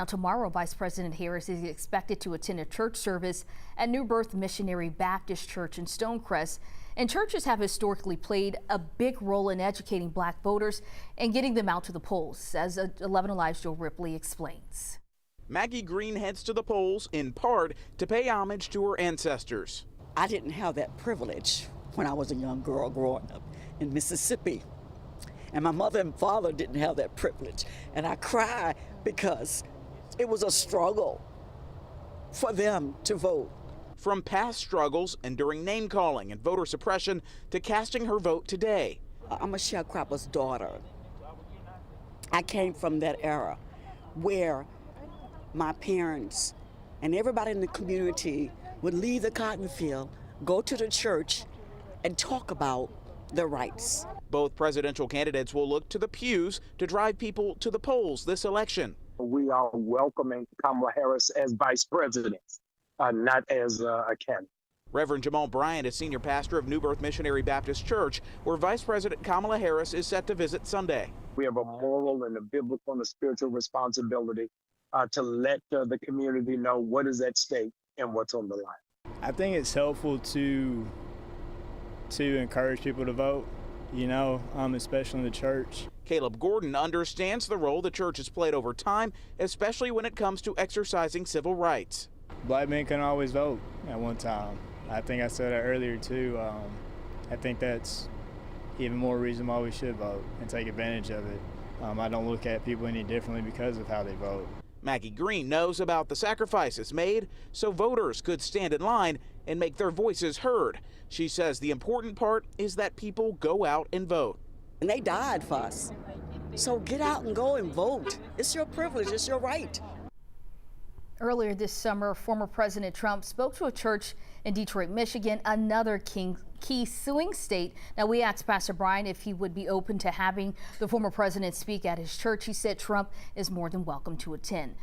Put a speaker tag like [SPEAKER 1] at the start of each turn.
[SPEAKER 1] Now, tomorrow, Vice President Harris is expected to attend a church service at New Birth Missionary Baptist Church in Stonecrest. And churches have historically played a big role in educating black voters and getting them out to the polls, as 11 Alive's Joe Ripley explains.
[SPEAKER 2] Maggie Green heads to the polls in part to pay homage to her ancestors.
[SPEAKER 3] I didn't have that privilege when I was a young girl growing up in Mississippi. And my mother and father didn't have that privilege. And I cry because it was a struggle for them to vote.
[SPEAKER 2] From past struggles and during name calling and voter suppression to casting her vote today.
[SPEAKER 3] I'm a sharecropper's daughter. I came from that era where my parents and everybody in the community would leave the cotton field, go to the church, and talk about their rights.
[SPEAKER 2] Both presidential candidates will look to the pews to drive people to the polls this election.
[SPEAKER 4] We are welcoming Kamala Harris as vice president, not as a candidate.
[SPEAKER 2] Reverend Jamal Bryant is senior pastor of New Birth Missionary Baptist Church, where Vice President Kamala Harris is set to visit Sunday.
[SPEAKER 4] We have a moral and a biblical and a spiritual responsibility to let the community know what is at stake and what's on the line.
[SPEAKER 5] I think it's helpful to encourage people to vote, especially in the church.
[SPEAKER 2] Caleb Gordon understands the role the church has played over time, especially when it comes to exercising civil rights.
[SPEAKER 5] Black men can always vote at one time. I think I said that earlier too. I think that's even more reason why we should vote and take advantage of it. I don't look at people any differently because of how they vote.
[SPEAKER 2] Maggie Green knows about the sacrifices made so voters could stand in line and make their voices heard. She says the important part is that people go out and vote.
[SPEAKER 3] And they died for us. So get out and go and vote. It's your privilege, it's your right.
[SPEAKER 1] Earlier this summer, former President Trump spoke to a church in Detroit, Michigan, another key swing state. Now, we asked Pastor Brian if he would be open to having the former president speak at his church. He said Trump is more than welcome to attend.